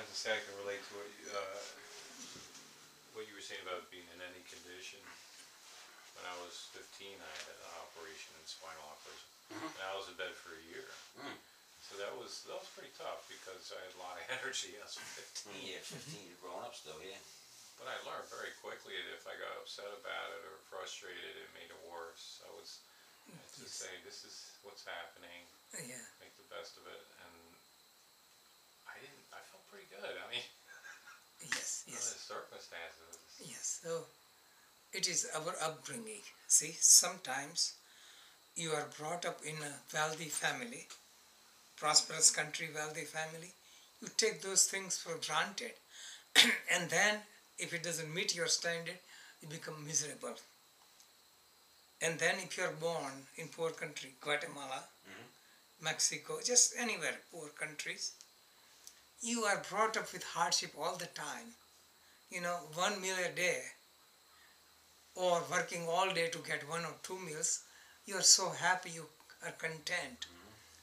to say I can relate to what you were saying about being in any condition. When I was 15, I had an operation, a spinal operation, and I was in bed for a year. So that was pretty tough because I had a lot of energy. I was 15. Yeah, 15, you're growing up still, yeah. But I learned very quickly that if I got upset about it or frustrated, it made it worse. I was to say, this is what's happening. Yeah. Make the best of it, and I felt pretty good. I mean, Yes, the yes, circumstances. yes. So it is our upbringing. See, sometimes you are brought up in a wealthy family, prosperous country, wealthy family. You take those things for granted, and then if it doesn't meet your standard, you become miserable. And then if you are born in poor country, Guatemala, Mexico, just anywhere, poor countries, you are brought up with hardship all the time. 1 meal a day or working all day to get 1 or 2 meals, you are so happy, you are content.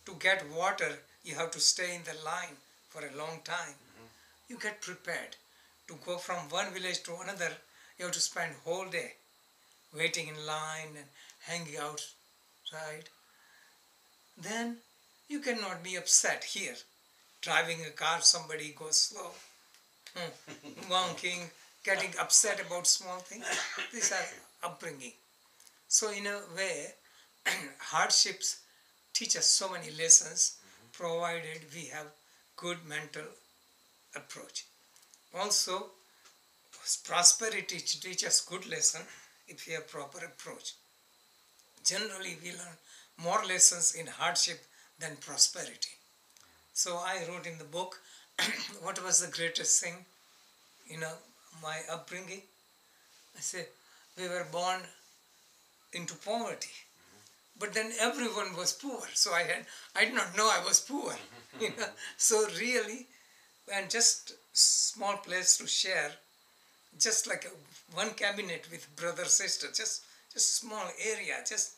To get water, you have to stay in the line for a long time. You get prepared. To go from one village to another, you have to spend whole day waiting in line and hanging outside. Then you cannot be upset here. Driving a car, somebody goes slow, wonking, getting upset about small things. These are upbringing. So in a way, hardships teach us so many lessons, provided we have good mental approach. Also, prosperity teaches us good lesson if we have proper approach. Generally, we learn more lessons in hardship than prosperity. So I wrote in the book, what was the greatest thing, my upbringing? I said, we were born into poverty. But then everyone was poor. So I did not know I was poor. So really, and just small place to share, just like one cabinet with brother, sister, just small area, just,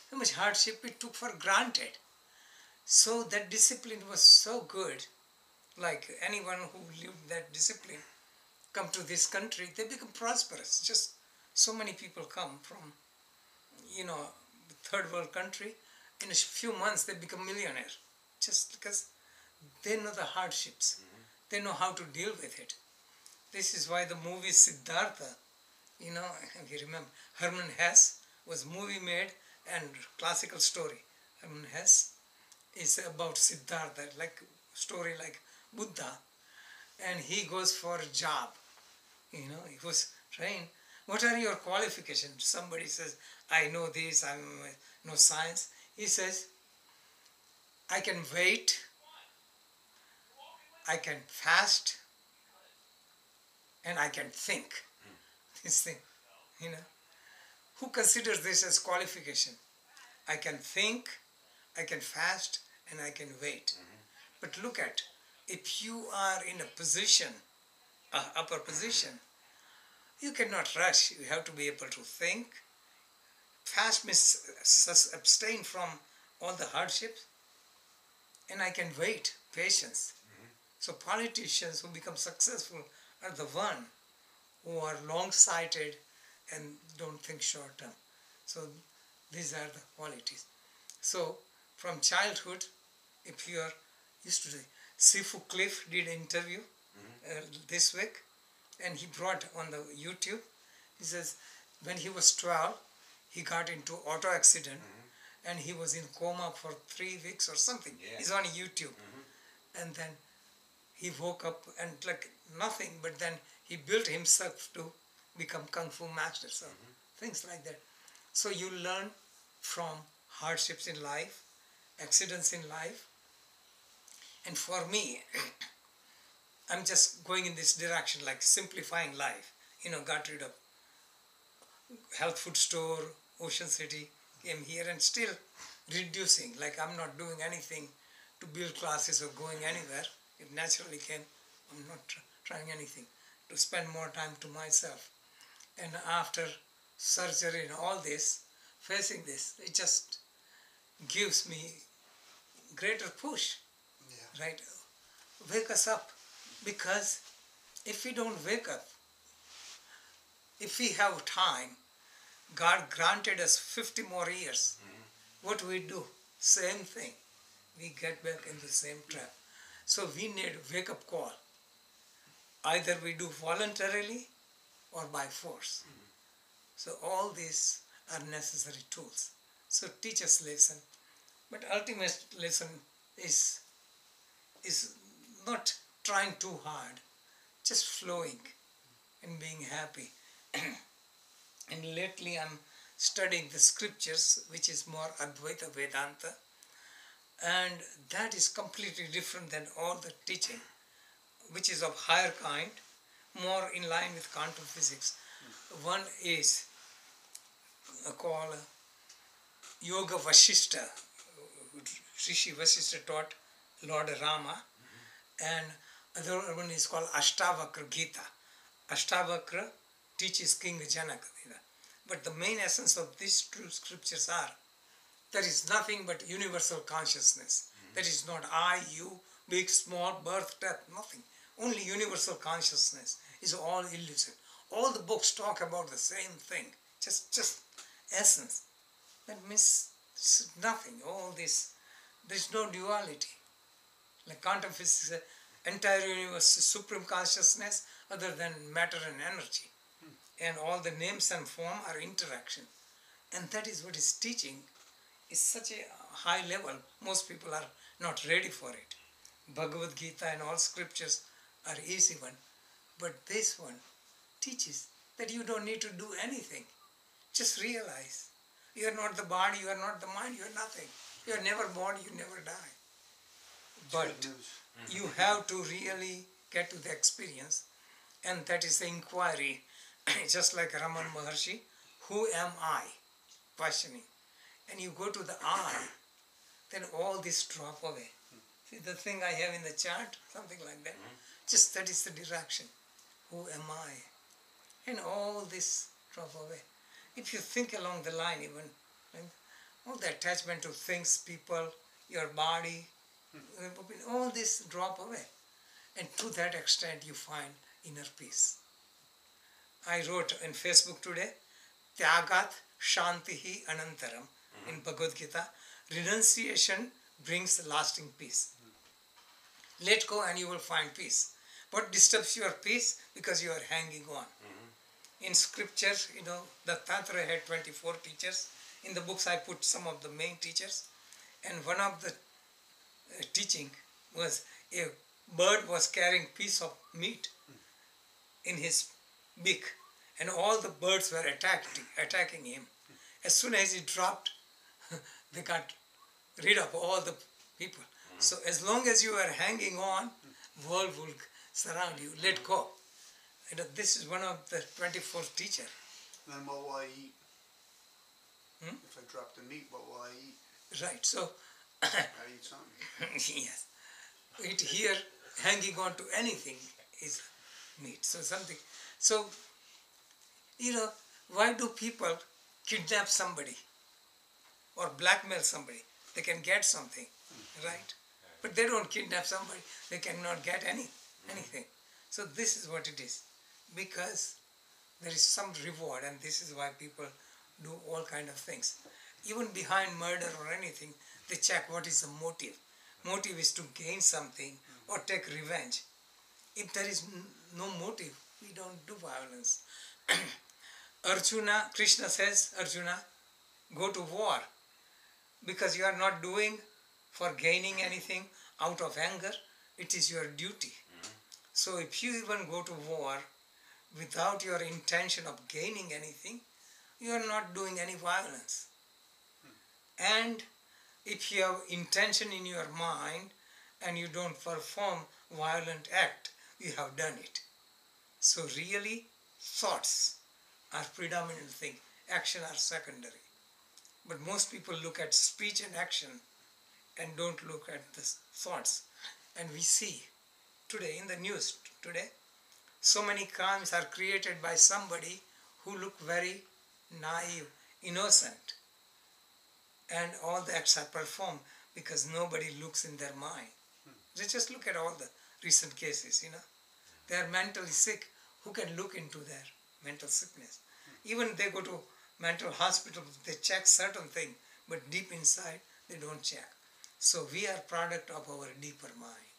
so much hardship we took for granted. So that discipline was so good. Like anyone who lived that discipline, come to this country, they become prosperous. Just so many people come from, third world country. In a few months, they become millionaire. Just because they know the hardships. They know how to deal with it. This is why the movie Siddhartha, you remember, Herman Hesse was movie made and classical story. Herman Hesse is about Siddhartha, like story like Buddha, and he goes for a job. He was trained. What are your qualifications? Somebody says, I know this, I know science. He says, I can wait, I can fast, and I can think. This thing, Who considers this as qualification? I can think, I can fast, and I can wait. But look at, if you are in a position, upper position, you cannot rush. You have to be able to think. Fast means abstain from all the hardships. And I can wait, patience. So politicians who become successful are the one who are long-sighted and don't think short-term. So these are the qualities. So from childhood, if you are used to, Sifu Cliff did an interview this week, and he brought on the YouTube. He says when he was 12, he got into auto accident, and he was in coma for 3 weeks or something. Yeah. It's on YouTube. And then he woke up and like nothing, but then he built himself to become Kung Fu master. So things like that. So you learn from hardships in life, accidents in life. And for me, I'm just going in this direction, like simplifying life. Got rid of health food store, Ocean City, came here, and still reducing. Like I'm not doing anything to build classes or going anywhere. It naturally came. I'm not trying anything to spend more time to myself. And after surgery and all this, facing this, it just gives me greater push. Yeah. Right? wake us up, because if we don't wake up, if we have time, God granted us 50 more years. What do we do? Same thing. We get back in the same trap. So we need a wake-up call. Either we do voluntarily or by force. So all these are necessary tools. So teach us lesson. But ultimate lesson is not trying too hard, just flowing and being happy. And lately I'm studying the scriptures, which is more Advaita Vedanta, and that is completely different than all the teaching, which is of higher kind, more in line with quantum physics. One is called Yoga Vasishta. Rishi Vasishta taught Lord Rama, and other one is called Ashtavakra Gita. Ashtavakra teaches King Janaka. But the main essence of these two scriptures are, there is nothing but universal consciousness. There is not I, you, big, small, birth, death, nothing. Only universal consciousness is all illusion. All the books talk about the same thing, just essence. That means nothing. All this, there is no duality. Like quantum physics, entire universe is supreme consciousness other than matter and energy. And all the names and form are interaction. And that is what is teaching. Is such a high level, most people are not ready for it. Bhagavad Gita and all scriptures are easy one. But this one teaches that you don't need to do anything. Just realize you are not the body, you are not the mind, you are nothing. You are never born, you never die. But you have to really get to the experience, and that is the inquiry. Just like Raman Maharshi, who am I? Questioning. And you go to the I, then all this drop away. See the thing I have in the chart, something like that. Just that is the direction. Who am I? And all this drop away. If you think along the line even, all the attachment to things, people, your body, all this drop away. And to that extent you find inner peace. I wrote in Facebook today, Tyagat Shantihi Anantaram, in Bhagavad Gita, renunciation brings lasting peace. Let go and you will find peace. What disturbs your peace? Because you are hanging on. In scripture, the Tantra had 24 teachers. In the books I put some of the main teachers. And one of the teaching was a bird was carrying piece of meat in his beak, and all the birds were attacking him. As soon as he dropped, they got rid of all the people. So as long as you are hanging on, world will surround you. Let go. This is one of the 24 teachers. Then what will I eat? If I drop the meat, what will I eat? Right. So I eat something. yes. Here, hanging on to anything is meat. So something. So, why do people kidnap somebody or blackmail somebody? They can get something, right? But they don't kidnap somebody. They cannot get anything. So this is what it is. Because there is some reward, and this is why people do all kind of things. Even behind murder or anything, they check what is the motive. Motive is to gain something or take revenge. If there is no motive, we don't do violence. Arjuna, Krishna says, Arjuna, go to war, because you are not doing for gaining anything out of anger. It is your duty. So if you even go to war without your intention of gaining anything, you are not doing any violence. And if you have intention in your mind and you don't perform violent act, you have done it. So really, thoughts are predominant thing. Action are secondary. But most people look at speech and action and don't look at the thoughts. And we see today in the news today, so many crimes are created by somebody who look very naive, innocent. And all the acts are performed because nobody looks in their mind. They just look at all the recent cases, you know. They are mentally sick. Who can look into their mental sickness? Even they go to mental hospital, they check certain thing, but deep inside they don't check. So we are product of our deeper mind.